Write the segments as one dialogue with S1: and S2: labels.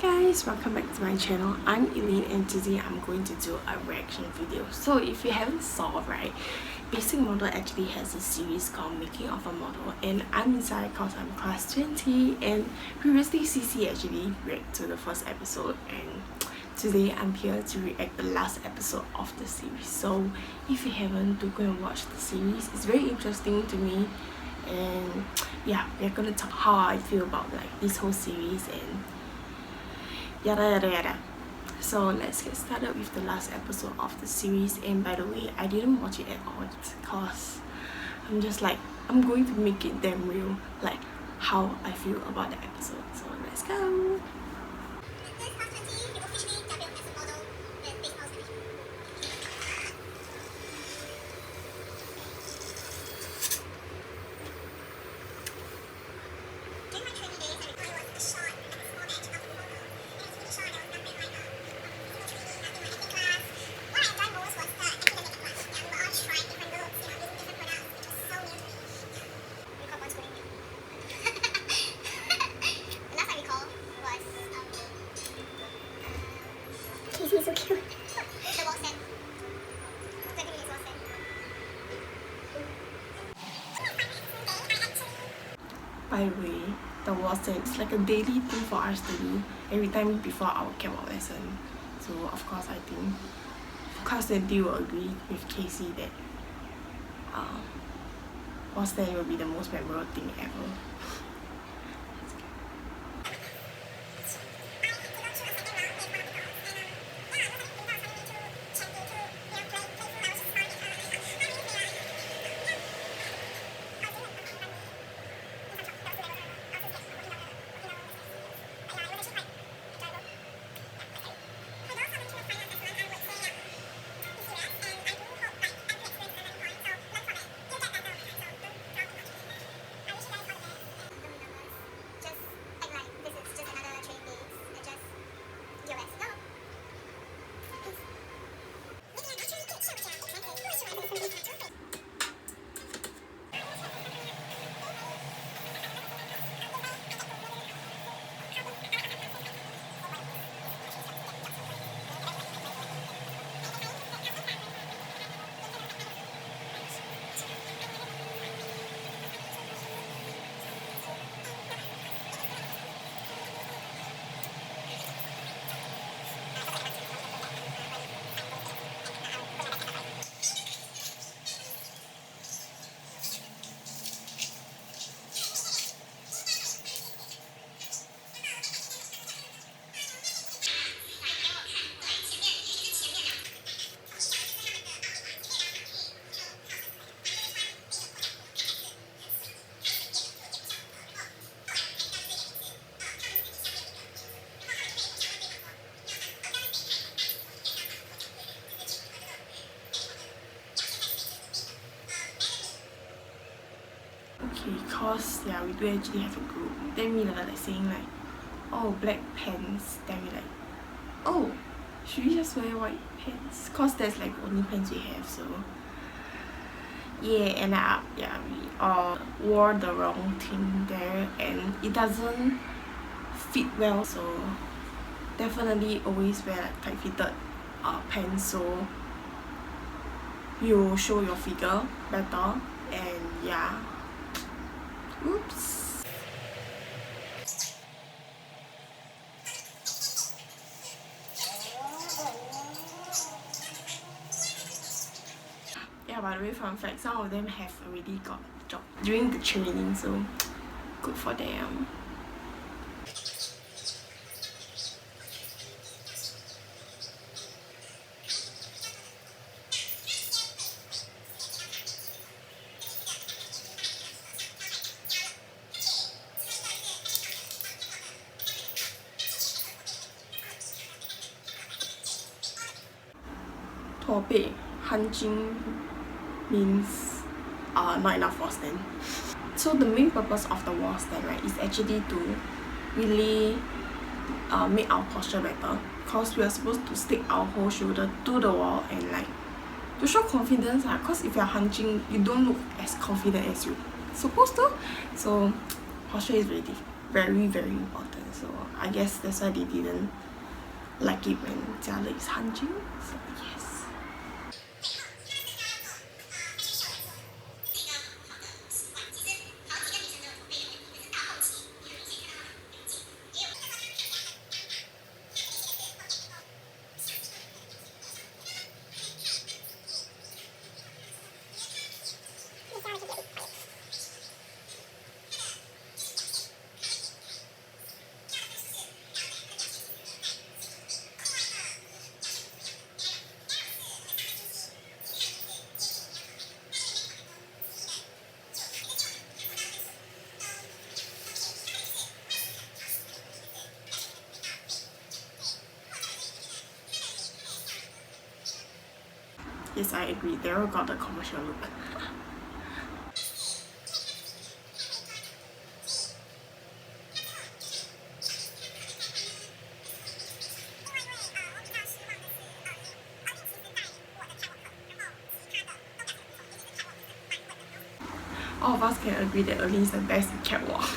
S1: guys, welcome back to my channel. I'm Elaine and today I'm going to do a reaction video. So if you haven't saw, right, Basic Model actually has a series called Making of a Model, and I'm inside because I'm class 20, and previously CC actually reacted to the first episode, and today I'm here to react the last episode of the series. So if you haven't, do go and watch the series. It's very interesting to me, and yeah, we're gonna talk how I feel about like this whole series and yada yada yada. So let's get started with the last episode of the series. And by the way, I didn't watch it at all because I'm just like, I'm going to make it damn real, like how I feel about the episode. So let's go.
S2: He's so cute.
S1: By the way, the wall set is like a daily thing for us to do every time before our camp lesson. So of course I think class 20 will agree with Casey that wall stand will be the most memorable thing ever. Okay, cause yeah, we do actually have a group. Then we like saying like, oh, black pants. Then we like, oh, should we just wear white pants? Cause that's like the only pants we have. So yeah, and yeah, we all wore the wrong thing there, and it doesn't fit well. So definitely always wear like tight fitted pants, so you show your figure better. And yeah. Oops. Yeah, by the way, fun fact, some of them have already got job during the training, so good for them. Topic hunching means not enough wall stand. So the main purpose of the wall stand, right, is actually to really make our posture better, because we are supposed to stick our whole shoulder to the wall and like to show confidence, because if you're hunching, you don't look as confident as you supposed to. So posture is really very very important. So I guess that's why they didn't like it when 加了 is hanjin. So yes. Yes, I agree. Daryl got the commercial look. All of us can agree that Erlene is the best in catwalk.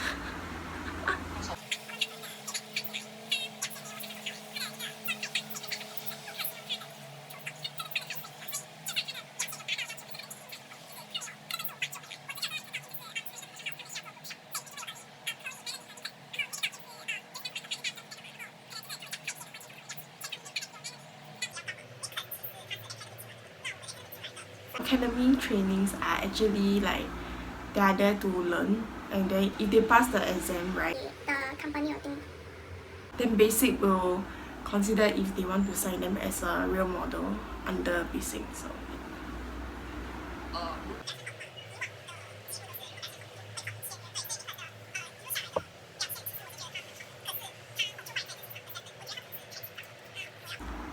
S1: Academy trainings are actually like they are there to learn, and then if they pass the exam right,
S2: the company will think.
S1: then basic will consider if they want to sign them as a real model under basic. So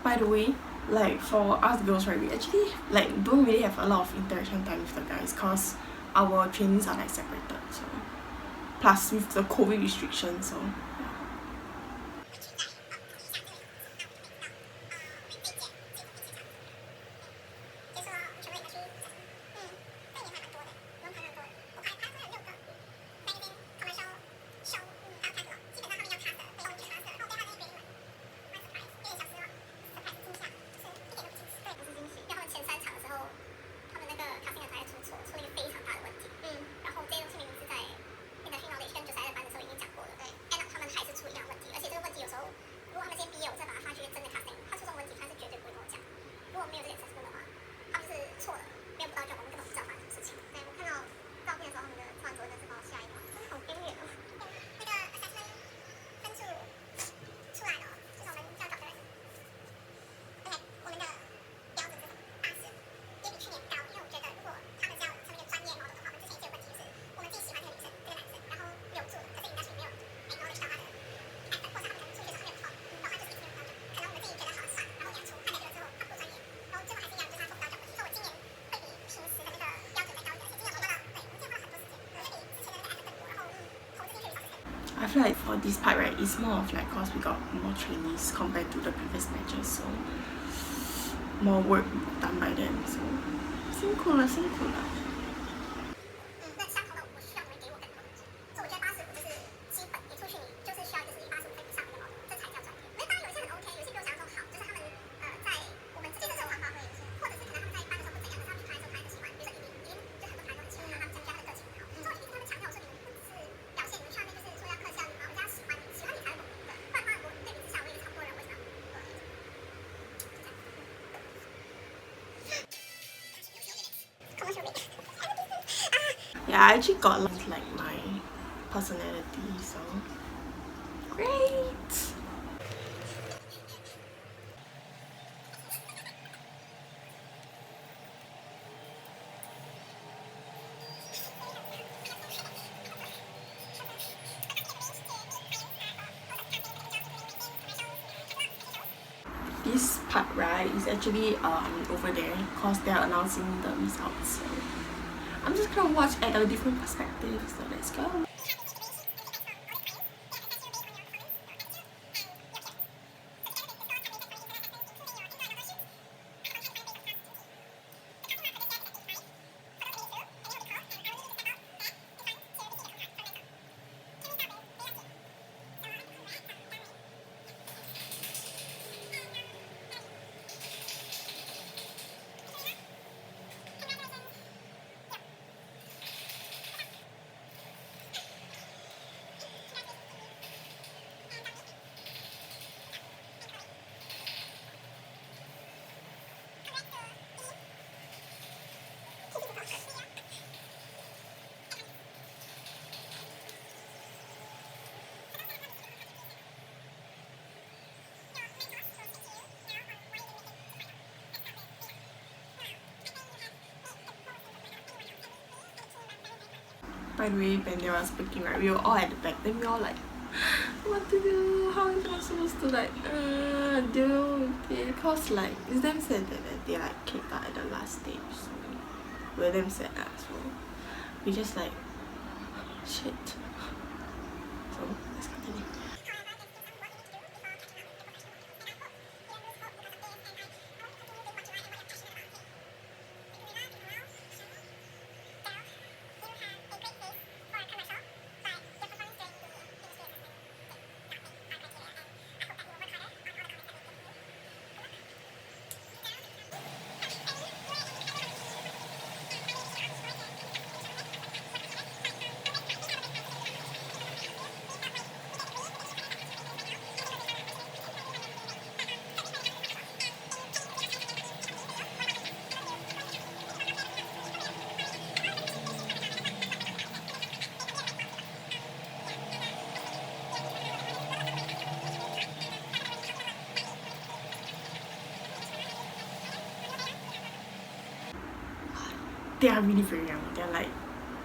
S1: by the way, like for us girls right, we actually like don't really have a lot of interaction time with the guys cause our trainings are like separated. So plus with the COVID restrictions, so I feel like for this part right, it's more of like cause we got more trainees compared to the previous batches, so more work done by them. So 辛苦了，辛苦了。Yeah, I actually got like my personality, so great. This part right is actually over there cause they're announcing the results. So I'm just gonna watch at a different perspective. So let's go. By the way, when they were speaking, right, we were all at the back. Then we all like, what to do? How am I supposed to like deal with it? Because like it's damn sad that they like kicked out at the last stage. So we're damn sad as well. We just like shit. So let's continue. They are really very young. They're like,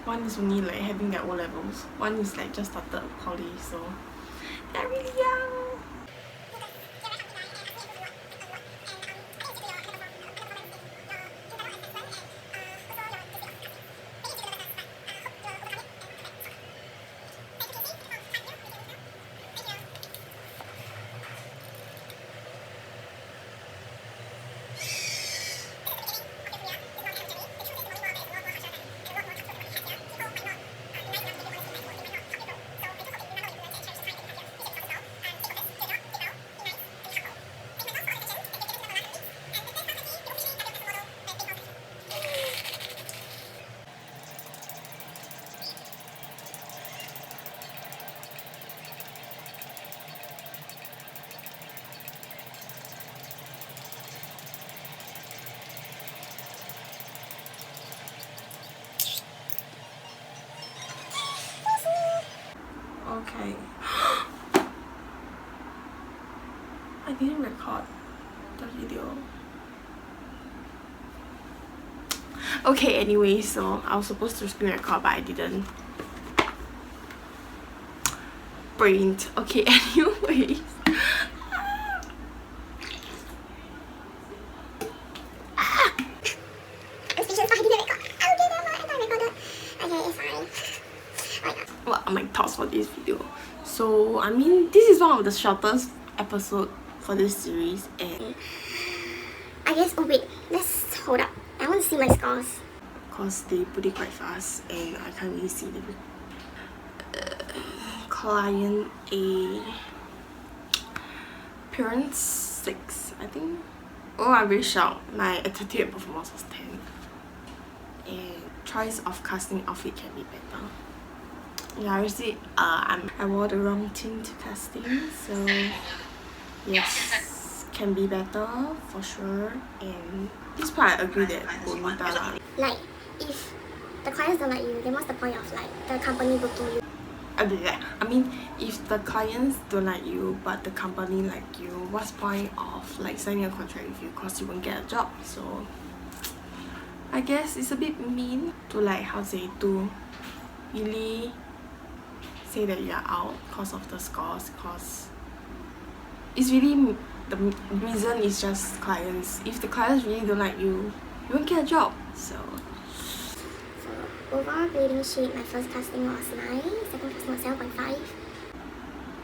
S1: one is only like having their O-levels, one is like just started poly, so they're really young. Okay. I didn't record the video. Okay, anyway, so I was supposed to screen record, but I didn't. Brained. Okay, anyways. What are my thoughts for this video? So I mean, this is one of the shortest episode for this series, and
S2: I guess, oh wait, let's hold up. I want to see my scores.
S1: because they put it quite fast and I can't really see the client A, parents 6, I think. Oh, I really shocked. My attitude and performance was 10, and choice of casting outfit can be better. Yeah, obviously I wore the wrong thing to casting, so yes, can be better for sure. And this part I agree that bonita lah.
S2: Like, if the clients don't like you, then what's the point of like the company booking you?
S1: I mean, if the clients don't like you but the company like you, what's point of like signing a contract with you, because you won't get a job. So I guess it's a bit mean to like, how to say, to really say that you're out because of the scores, because it's really, the reason is just clients. If the clients really don't like you, you won't get a job. So
S2: Overall grading sheet, my first casting was 9, second casting was 7.5.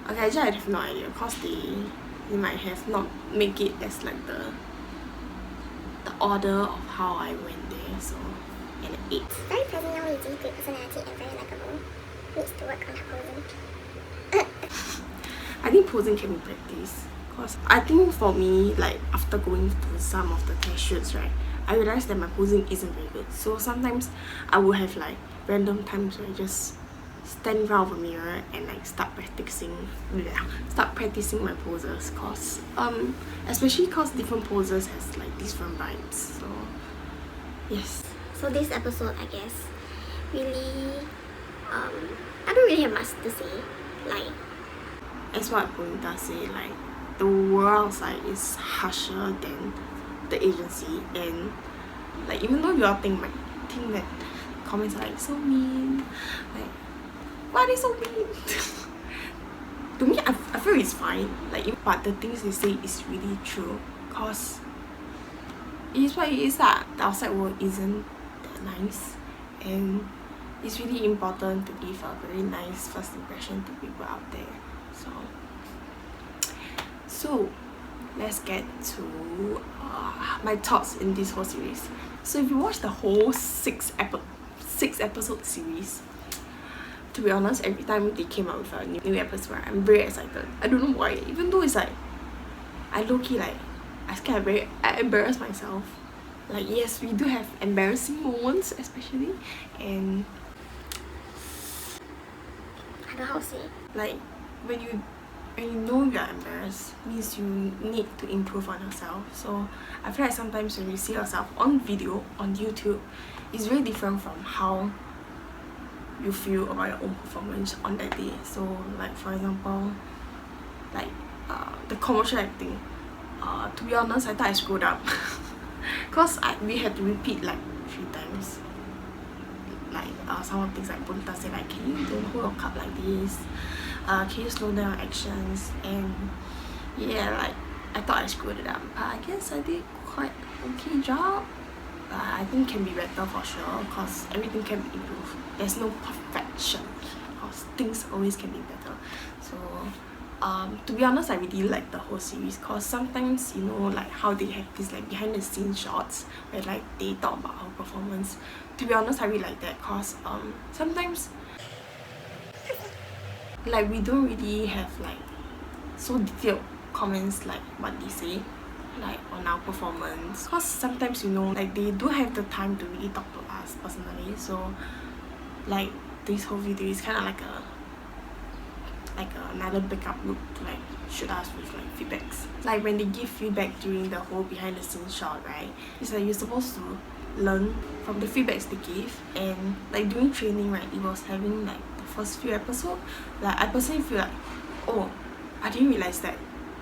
S1: okay, actually I have no idea, because they might have not make it as like the order of how I went there. So an 8.
S2: Very personality, great personality, and very likable. Needs to work on her posing.
S1: I think posing can be practiced, because I think for me, like after going through some of the test shoots, right, I realized that my posing isn't very good. So sometimes I will have like random times where I just stand in front of a mirror and like start practicing my poses, cause especially cause different poses has like different vibes. So yes.
S2: So this episode, I guess, really, I don't really have much to say. Like,
S1: as what Bonita say, like the world outside is harsher than the agency, and like even though you all think that comments are like so mean, like why are they so mean? To me, I feel it's fine, like, but the things they say is really true, cause it is what it is lah. The outside world isn't that nice, and it's really important to give a very nice first impression to people out there. So let's get to my thoughts in this whole series. So if you watch the whole six episode series, to be honest, every time they came out with a new episode, I'm very excited. I don't know why, even though it's like I low-key like I embarrass myself. Like, yes, we do have embarrassing moments, especially, and
S2: I don't know how to say.
S1: like when you know you're embarrassed, means you need to improve on yourself. So I feel like sometimes when you see yourself on video on YouTube, it's very different from how you feel about your own performance on that day. So like, for example, like the commercial acting, to be honest, I thought I screwed up because we had to repeat like 3 times. Like some of the things like Punta said, like, can you don't hold your cup like this, can you slow down your actions, and yeah, like I thought I screwed it up, but I guess I did quite okay job. I think can be better for sure, because everything can be improved. There's no perfection, because things always can be better. So to be honest, I really like the whole series, because sometimes, you know, like how they have this like behind the scenes shots where like they talk about our performance. To be honest, I really like that, because sometimes like we don't really have like so detailed comments like what they say like on our performance, because sometimes, you know, like they don't have the time to really talk to us personally. So like this whole video is kind of like another backup group to like shoot us with like feedbacks. Like when they give feedback during the whole behind the scenes shot, right, it's like you're supposed to learn from the feedbacks they give. And like during training, right, it was having like the first few episodes, like I personally feel like, oh, I didn't realize that,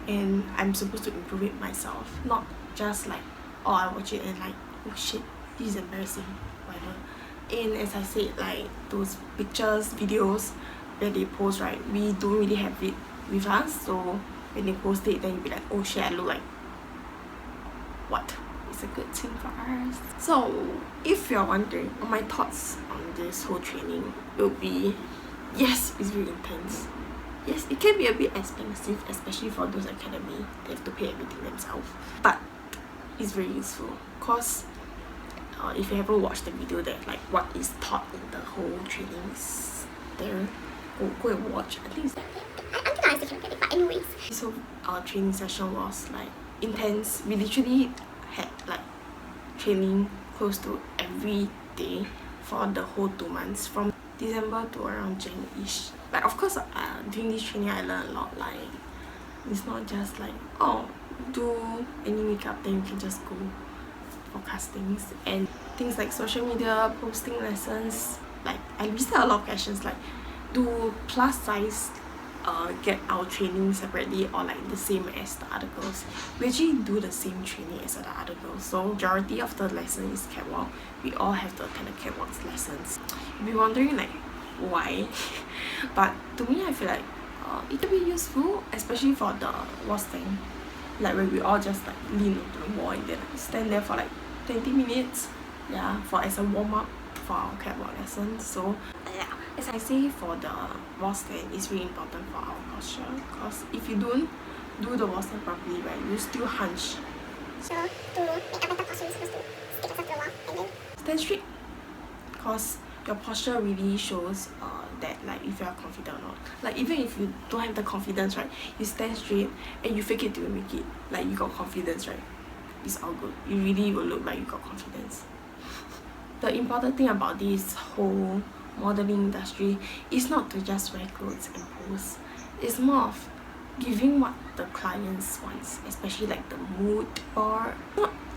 S1: and I'm supposed to improve it myself, not just like, oh, I watch it and like, oh shit, this is embarrassing, whatever. And as I said, like those pictures, videos where they post, right, we don't really have it with us. So when they post it, then you'll be like, oh shit, I look like what? It's a good thing for us. So if you're wondering my thoughts on this whole training, it will be, yes, it's very intense. Yes, it can be a bit expensive, especially for those academy. They have to pay everything themselves. But it's very useful, because if you haven't watched the video that like what is taught in the whole trainings there, go and watch. I think it's
S2: I still can't get it, but anyways.
S1: so our training session was like intense. We literally had like training close to every day for the whole 2 months, from December to around Jan-ish. Like, of course, during this training I learned a lot. Like, it's not just like, oh, do any makeup, then you can just go for castings, and things like social media, posting lessons. Like, I listed a lot of questions like, do plus size get our training separately or like the same as the other girls? We actually do the same training as the other girls. So majority of the lesson is catwalk. We all have to attend the catwalk lessons. You'll be wondering like why, but to me I feel like it can be useful, especially for the wall stand, like when we all just like lean onto the wall and then like stand there for like 20 minutes, yeah, for as a warm-up for our catwalk lessons. So yeah, as I say, for the wall stand, it's really important for our posture, because if you don't do the wall stand properly, right, you still hunch.
S2: So to make a better posture, you're supposed to stick yourself to the wall and then
S1: Stand straight, because your posture really shows that like if you are confident or not. Like even if you don't have the confidence, right, you stand straight and you fake it till you make it. Like you got confidence, right, it's all good. You really will look like you got confidence. The important thing about this whole modeling industry is not to just wear clothes and pose. It's more of giving what the clients wants, especially like the mood, or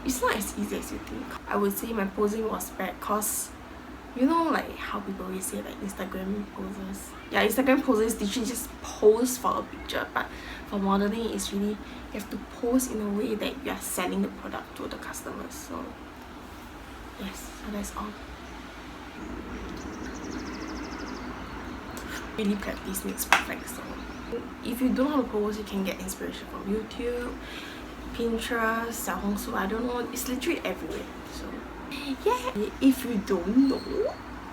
S1: it's not as easy as you think. I would say my posing was bad, cause you know like how people always say like Instagram poses. Yeah, Instagram poses literally just pose for a picture, but for modeling it's really, you have to pose in a way that you are selling the product to the customers. So yes, so that's all. Really practice makes perfect. So if you don't know how to pose, you can get inspiration from YouTube, Pinterest, 小红书, I don't know, it's literally everywhere. So yeah, if you don't know,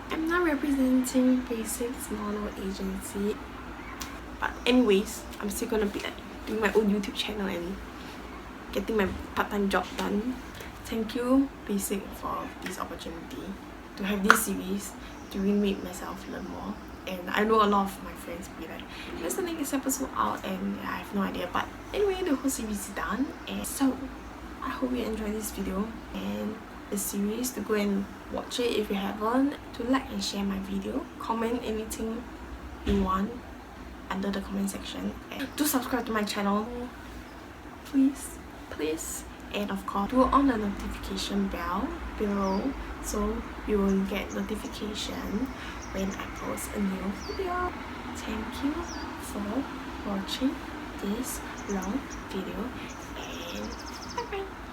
S1: I'm not representing Basics Model Agency, but anyways, I'm still gonna be like doing my own YouTube channel and getting my part-time job done. Thank you Basic for this opportunity to have this series to really make myself learn more. And I know a lot of my friends will be like, when's the next episode out? And I have no idea, but anyway, the whole series is done. And so I hope you enjoyed this video and the series, to go and watch it if you haven't, to like and share my video, comment anything you want under the comment section, and do subscribe to my channel, please, and of course do on the notification bell below so you will get notification when I post a new video. Thank you for watching this long video, and bye bye.